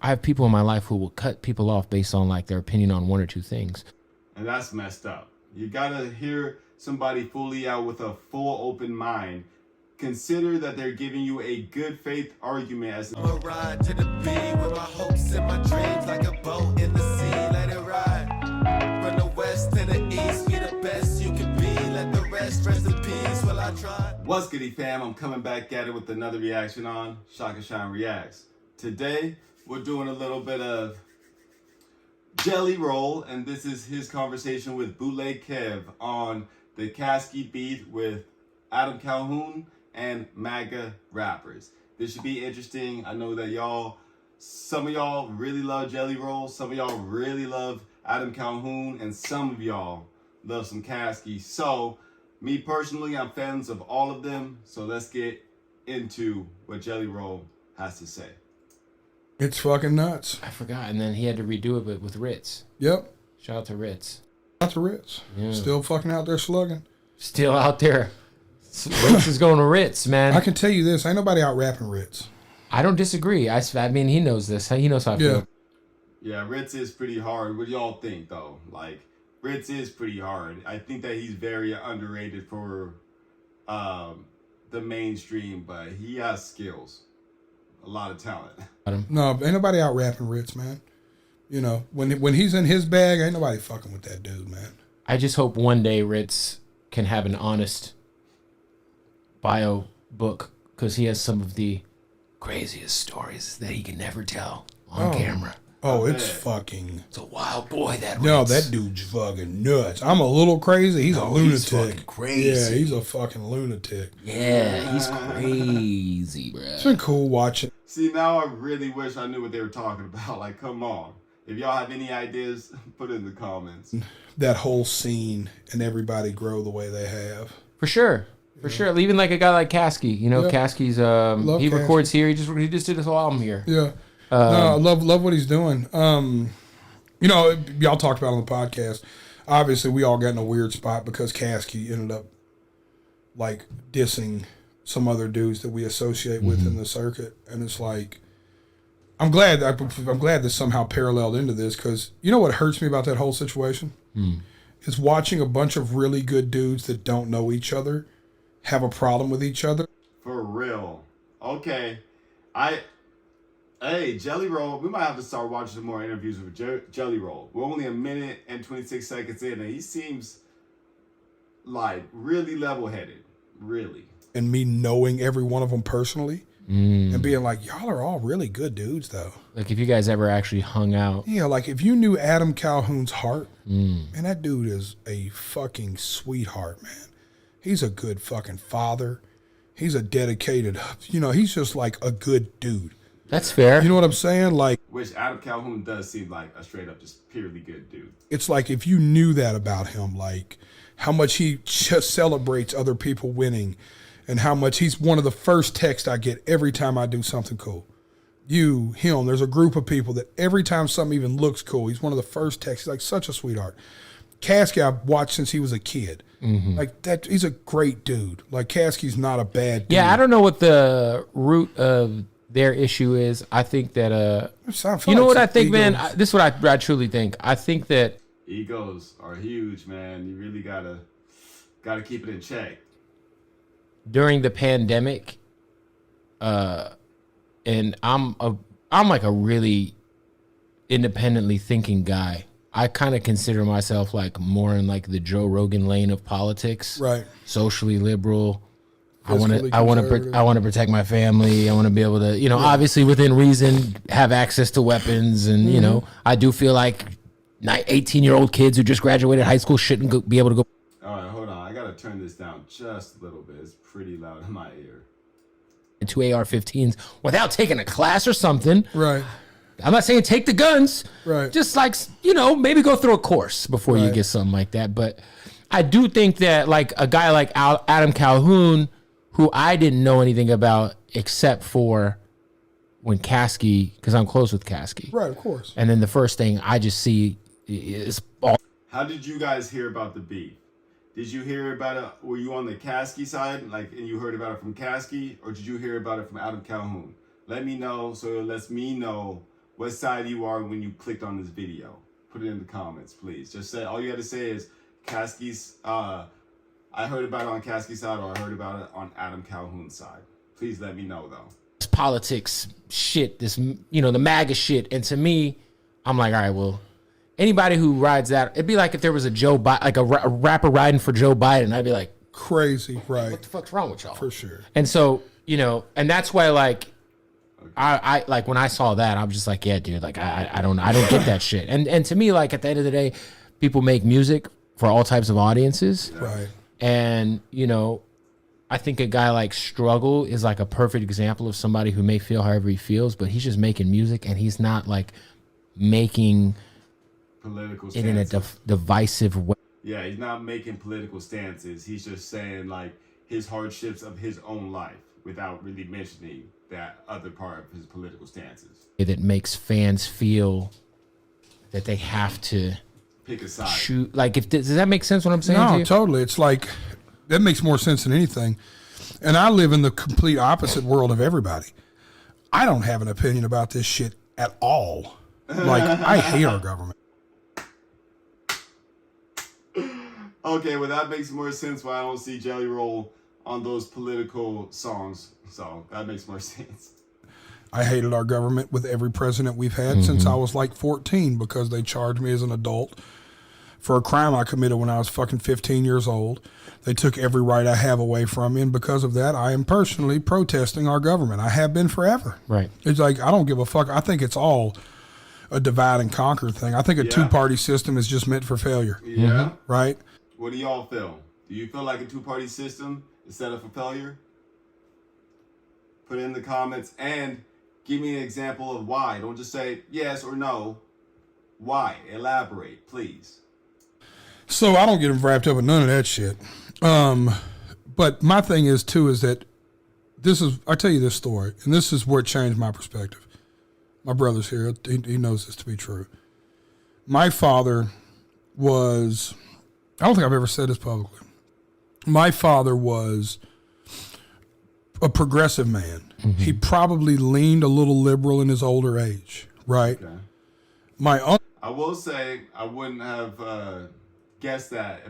I have people in my life who will cut people off based on like their opinion on one or two things. And that's messed up. You gotta hear somebody fully out with a full open mind. Consider that they're giving you a good faith argument as I'm a ride to the beat with my hopes and my dreams like a boat in the sea. Let it ride. From the west to the east, be the best you can be. Let the rest in peace while I try. What's goody fam? I'm coming back at it with another reaction on ShakaShine Reacts. Today, we're doing a little bit of Jelly Roll, and this is his conversation with Bootleg Kev on the Caskey beat with Adam Calhoun and MAGA rappers. This should be interesting. I know that some of y'all really love Jelly Roll, some of y'all really love Adam Calhoun, and some of y'all love some Caskey. So, me personally, I'm fans of all of them. So let's get into what Jelly Roll has to say. It's fucking nuts. I forgot, and then he had to redo it with Ritz. Yep. Shout out to Ritz. Shout out to Ritz. Yeah. Still fucking out there slugging. Still out there. Ritz is going to Ritz, man. I can tell you this. Ain't nobody out rapping Ritz. I don't disagree. I mean, he knows this. He knows how I feel. Yeah, Ritz is pretty hard. What do y'all think, though? Like, Ritz is pretty hard. I think that he's very underrated for the mainstream, but he has skills. A lot of talent. No, ain't nobody out rapping Ritz, man. You know, when he's in his bag, ain't nobody fucking with that dude, man. I just hope one day Ritz can have an honest bio book, because he has some of the craziest stories that he can never tell on camera. Oh, it's a wild boy, that Ritz. No, that dude's fucking nuts. I'm a little crazy. He's a lunatic. He's fucking crazy. Yeah, he's a fucking lunatic. Yeah, he's crazy, bro. It's been cool watching. See, now I really wish I knew what they were talking about. Like, come on. If y'all have any ideas, put it in the comments. That whole scene and everybody grow the way they have. For sure. For sure. Even like a guy like Caskey. You know, Caskey's, he records here. He just did his whole album here. Yeah. No, I love what he's doing. You know, y'all talked about it on the podcast. Obviously, we all got in a weird spot because Caskey ended up like dissing some other dudes that we associate with in the circuit, and it's like, I'm glad this somehow paralleled into this, because you know what hurts me about that whole situation is watching a bunch of really good dudes that don't know each other have a problem with each other. For real. Okay. Hey, Jelly Roll, we might have to start watching some more interviews with Jelly Roll. We're only a minute and 26 seconds in, and he seems like really level-headed. Really. And me knowing every one of them personally and being like, y'all are all really good dudes, though. Like, if you guys ever actually hung out. Yeah, like if you knew Adam Calhoun's heart, man, that dude is a fucking sweetheart, man. He's a good fucking father. He's a dedicated, you know, he's just like a good dude. That's fair. You know what I'm saying? Like, which Adam Calhoun does seem like a straight up just purely good dude. It's like if you knew that about him, like how much he just celebrates other people winning and how much he's one of the first texts I get every time I do something cool. You, him, there's a group of people that every time something even looks cool, he's one of the first texts. He's like such a sweetheart. Caskey I've watched since he was a kid. Like that, he's a great dude. Like Caskey's not a bad dude. Yeah, I don't know what the root of their issue is. I think that you know what I think, man. This is what I truly think. I think that egos are huge, man. You really gotta keep it in check. During the pandemic, and I'm like a really independently thinking guy. I kind of consider myself like more in like the Joe Rogan lane of politics. Right. Socially liberal. I want to protect my family. I want to be able to, you know, obviously within reason, have access to weapons. And, you know, I do feel like 18-year-old kids who just graduated high school shouldn't be able to go. All right, hold on. I got to turn this down just a little bit. It's pretty loud in my ear. Two AR-15s without taking a class or something. Right. I'm not saying take the guns. Right. Just like, you know, maybe go through a course before you get something like that. But I do think that like a guy like Adam Calhoun, who I didn't know anything about except for when Caskey, because I'm close with Caskey. Right, of course. And then the first thing I just see is all. How did you guys hear about the beef? Did you hear about it? Were you on the Caskey side, like, and you heard about it from Caskey, or did you hear about it from Adam Calhoun? Let me know, so it lets me know what side you are when you clicked on this video. Put it in the comments, please. Just say, all you got to say is Caskey's, I heard about it on Caskey's side, or I heard about it on Adam Calhoun's side. Please let me know, though. This politics shit, this, you know, the MAGA shit. And to me, I'm like, all right, well, anybody who rides that, it'd be like if there was a Joe Biden, like a rapper riding for Joe Biden. I'd be like, crazy, right? What the fuck's wrong with y'all? For sure. And so, you know, and that's why, like, I like when I saw that, I'm just like, yeah, dude, like I don't get that shit. And to me, like at the end of the day, people make music for all types of audiences, right? And you know, I think a guy like Struggle is like a perfect example of somebody who may feel however he feels, but he's just making music, and he's not like making political it in a divisive way. Yeah, he's not making political stances. He's just saying like his hardships of his own life without really mentioning that other part of his political stances. That makes fans feel that they have to pick a side. Shoot, like does that make sense what I'm saying? No, totally. It's like that makes more sense than anything. And I live in the complete opposite world of everybody. I don't have an opinion about this shit at all. Like I hate our government. Okay, well that makes more sense why I don't see Jelly Roll on those political songs. So that makes more sense. I hated our government with every president we've had since I was like 14 because they charged me as an adult for a crime I committed when I was fucking 15 years old. They took every right I have away from me, and because of that, I am personally protesting our government. I have been forever. Right. It's like, I don't give a fuck. I think it's all a divide and conquer thing. I think a two-party system is just meant for failure. Yeah. Right? What do y'all feel? Do you feel like a two-party system is set up for failure? Put it in the comments and give me an example of why. Don't just say yes or no. Why? Elaborate, please. So I don't get wrapped up in none of that shit. But my thing is too, is that I tell you this story, and this is where it changed my perspective. My brother's here. He knows this to be true. My father was, I don't think I've ever said this publicly. My father was a progressive man. Mm-hmm. He probably leaned a little liberal in his older age, right? Okay. My uncle. I will say I wouldn't have guessed that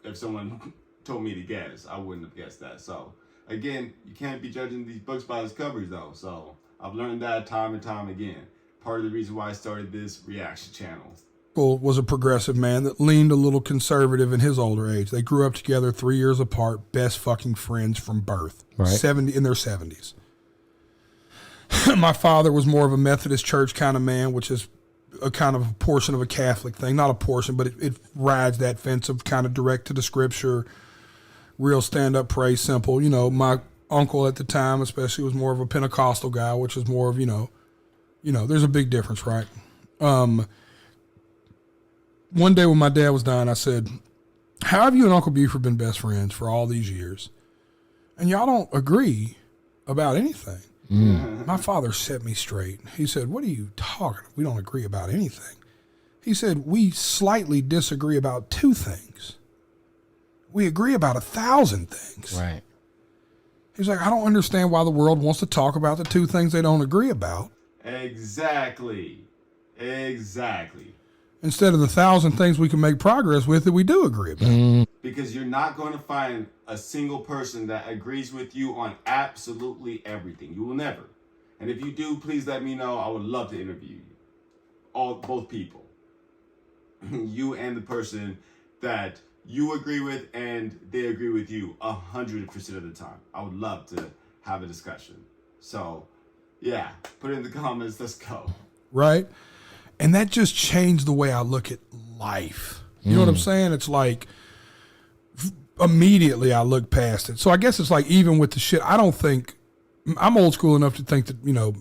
if someone told me to guess. I wouldn't have guessed that. So again, you can't be judging these books by its covers, though. So I've learned that time and time again. Part of the reason why I started this reaction channel. Was a progressive man that leaned a little conservative in his older age. They grew up together 3 years apart, best fucking friends from birth, right. In their 70s. My father was more of a Methodist church kind of man, which is a kind of a portion of a Catholic thing. Not a portion, but it rides that fence of kind of direct to the scripture, real stand-up, pray, simple. You know, my uncle at the time especially was more of a Pentecostal guy, which is more of, you know, there's a big difference, right? One day when my dad was dying, I said, how have you and Uncle Buford been best friends for all these years? And y'all don't agree about anything. Mm. My father set me straight. He said, what are you talking about? We don't agree about anything. He said, we slightly disagree about 2 things. We agree about 1,000 things. Right. He's like, I don't understand why the world wants to talk about the 2 things they don't agree about. Exactly. Instead of the 1,000 things we can make progress with that we do agree about. Because you're not going to find a single person that agrees with you on absolutely everything. You will never. And if you do, please let me know. I would love to interview you. Both people. You and the person that you agree with and they agree with you 100% of the time. I would love to have a discussion. So, yeah, put it in the comments. Let's go. Right? And that just changed the way I look at life. You know what I'm saying? It's like immediately I look past it. So I guess it's like even with the shit, I don't think, I'm old school enough to think that, you know,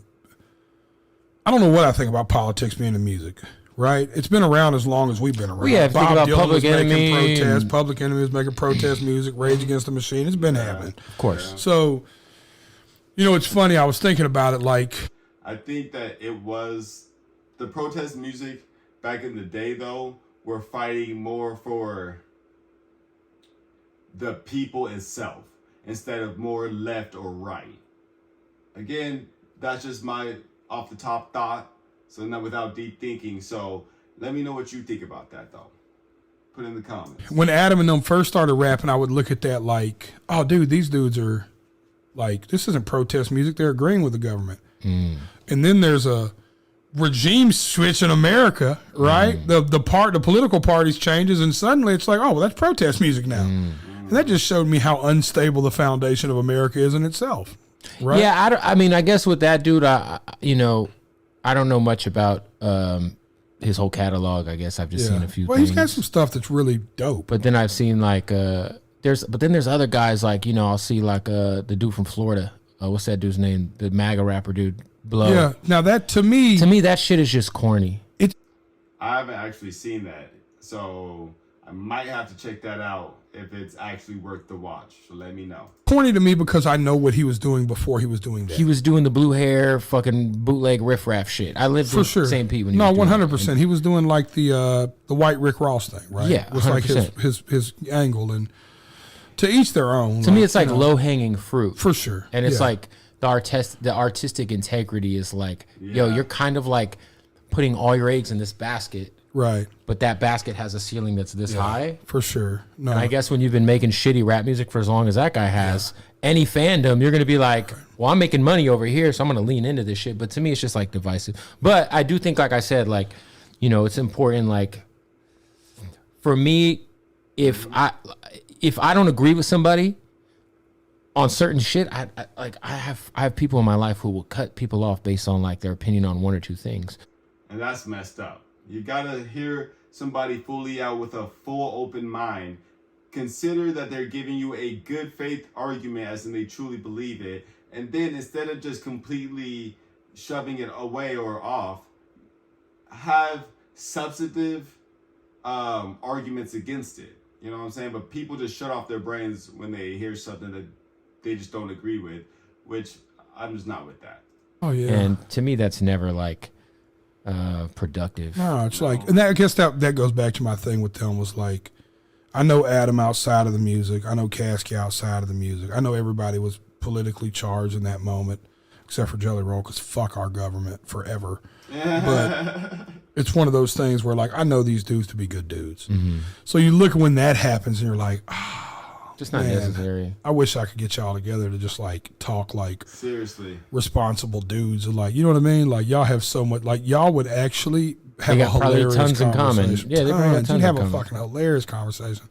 I don't know what I think about politics being in music, right? It's been around as long as we've been around. Yeah, think about Public Enemy. Public Enemy was making protest music, Rage Against the Machine. It's been happening. Of course. So, you know, it's funny. I was thinking about it like. I think that it was the protest music back in the day, though, were fighting more for the people itself instead of more left or right. Again, that's just my off the top thought. So not without deep thinking. So let me know what you think about that, though. Put in the comments. When Adam and them first started rapping, I would look at that like, oh, dude, these dudes are like, this isn't protest music. They're agreeing with the government. And then there's a regime switch in America, right? The political parties changes, and suddenly it's like, oh, well, that's protest music now. And that just showed me how unstable the foundation of America is in itself, right? Yeah, I mean, I guess with that dude, I don't know much about his whole catalog. I guess I've just seen a few things. He's got some stuff that's really dope. But then I've seen like there's other guys like, I'll see like the dude from Florida. What's that dude's name? The MAGA rapper dude, Blow. Yeah. Now that to me that shit is just corny. I haven't actually seen that, so I might have to check that out if it's actually worth the watch. So let me know. Corny to me because I know what he was doing before he was doing that. He was doing the blue hair, fucking bootleg riffraff shit. I lived with St. Pete when he was doing 100%. He was doing like the white Rick Ross thing, right? Yeah, it was like his angle, and to each their own. To me, it's like low hanging fruit for sure, and it's like the artistic integrity is like, yo, you're kind of like putting all your eggs in this basket. Right. But that basket has a ceiling that's this high. For sure. No. And I guess when you've been making shitty rap music for as long as that guy has, any fandom, you're going to be like, well, I'm making money over here, so I'm going to lean into this shit. But to me, it's just like divisive. But I do think, like I said, like, it's important, like, for me, if I don't agree with somebody on certain shit, I have people in my life who will cut people off based on like their opinion on one or two things. And that's messed up. You gotta hear somebody fully out with a full open mind. Consider that they're giving you a good faith argument as in they truly believe it. And then instead of just completely shoving it away or off, have substantive arguments against it. You know what I'm saying? But people just shut off their brains when they hear something that they just don't agree with, which I'm just not with that. Oh, yeah. And to me, that's never like productive. No, it's like, and I guess that goes back to my thing with them was like, I know Adam outside of the music. I know Caskey outside of the music. I know everybody was politically charged in that moment, except for Jelly Roll, because fuck our government forever. But it's one of those things where, like, I know these dudes to be good dudes. So you look when that happens and you're like, just not necessary. I wish I could get y'all together to just like talk like seriously responsible dudes, and like, you know what I mean? Like, y'all have so much, like, y'all would actually have a hilarious tons in common. Yeah, they tons. You'd have a fucking hilarious conversation.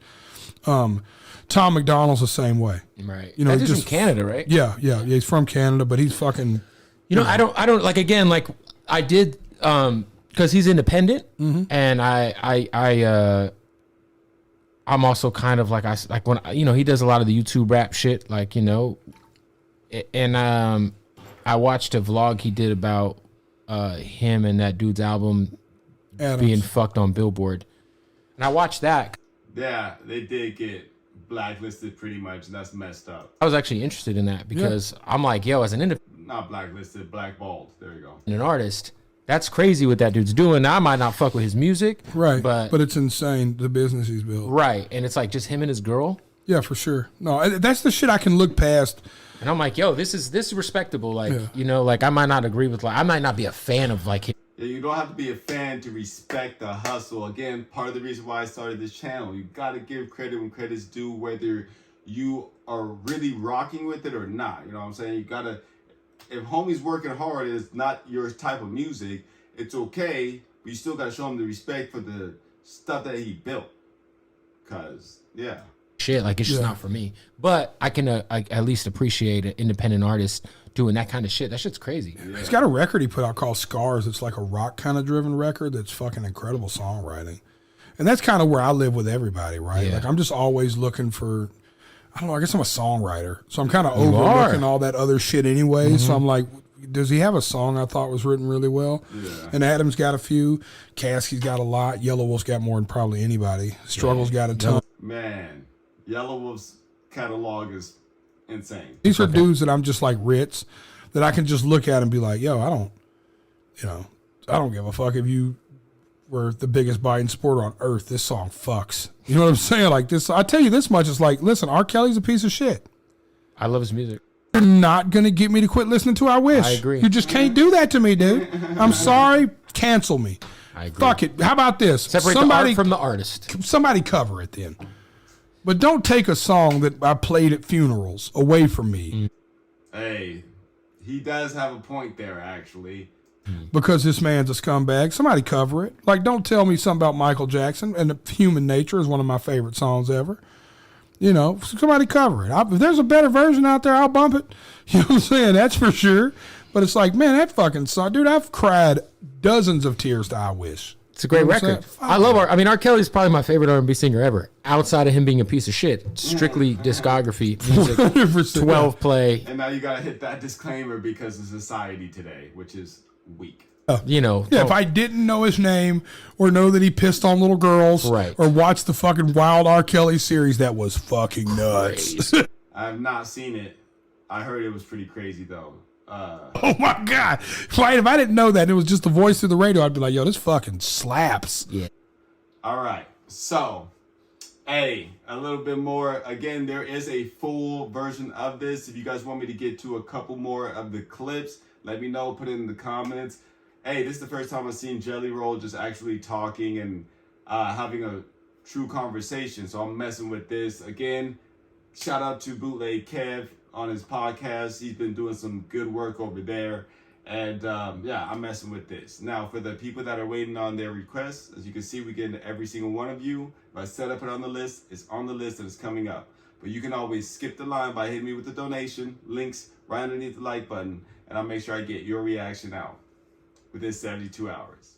Tom McDonald's the same way, right? That's just in Canada, right? Yeah. He's from Canada, but he's fucking. I don't like, again, like I did because he's independent, and I'm also kind of like, when he does a lot of the YouTube rap shit, like, and I watched a vlog he did about him and that dude's album being fucked on Billboard, and I watched that. Yeah, they did get blacklisted pretty much, and that's messed up. I was actually interested in that because I'm like, yo, as an not blacklisted, blackballed. There you go. An artist. That's crazy what that dude's doing. Now, I might not fuck with his music. Right. But it's insane, the business he's built. Right. And it's like just him and his girl. Yeah, for sure. No, that's the shit I can look past. And I'm like, yo, this is respectable. Like, like I might not agree with, like, I might not be a fan of like him. Yeah, you don't have to be a fan to respect the hustle. Again, part of the reason why I started this channel. You got to give credit when credit's due, whether you are really rocking with it or not. You know what I'm saying? You got to, if homie's working hard and it's not your type of music, it's okay, but you still got to show him the respect for the stuff that he built. Because, shit, like, it's just not for me. But I can at least appreciate an independent artist doing that kind of shit. That shit's crazy. Yeah. He's got a record he put out called Scars. It's like a rock kind of driven record that's fucking incredible songwriting. And that's kind of where I live with everybody, right? Yeah. Like, I'm just always looking for, I don't know, I guess I'm a songwriter. So I'm kind of overlooking all that other shit anyway. So I'm like, does he have a song I thought was written really well? Yeah. And Adam's got a few. Caskey's got a lot. Yellow Wolf's got more than probably anybody. Struggle's got a ton. Man, Yellow Wolf's catalog is insane. These are dudes that I'm just like Ritz, that I can just look at and be like, yo, I don't give a fuck if you were the biggest biting supporter on earth. This song fucks. You know what I'm saying? Like this, I tell you this much, it's like, listen, R. Kelly's a piece of shit. I love his music. You're not going to get me to quit listening to I Wish. I agree. You just can't do that to me, dude. I'm sorry. Cancel me. I agree. Fuck it. How about this? Separate the art from the artist. Somebody cover it then. But don't take a song that I played at funerals away from me. Hey, he does have a point there, actually. Because this man's a scumbag. Somebody cover it. Like, don't tell me something about Michael Jackson. And Human Nature is one of my favorite songs ever. You know, somebody cover it. If there's a better version out there, I'll bump it. You know what I'm saying? That's for sure. But it's like, man, that fucking song. Dude, I've cried dozens of tears to I Wish. It's a great record. I love R. Kelly's probably my favorite R&B singer ever. Outside of him being a piece of shit, strictly discography, music, 100%. 12 play. And now you gotta hit that disclaimer because of society today, which is weak. You know, yeah. If I didn't know his name or know that he pissed on little girls, right, or watched the fucking Wild R. Kelly series, that was fucking nuts. I have not seen it. I heard it was pretty crazy though. Oh my god! Right, if I didn't know that it was just the voice through the radio, I'd be like, "Yo, this fucking slaps." Yeah. All right. So, a little bit more. Again, there is a full version of this. If you guys want me to get to a couple more of the clips, let me know. Put it in the comments. Hey, this is the first time I've seen Jelly Roll just actually talking and having a true conversation. So I'm messing with this. Again, shout out to Bootleg Kev on his podcast. He's been doing some good work over there. And yeah, I'm messing with this. Now, for the people that are waiting on their requests, as you can see, we get into every single one of you. If I set up it on the list, it's on the list and it's coming up. But you can always skip the line by hitting me with the donation. Links right underneath the like button. And I'll make sure I get your reaction out within 72 hours.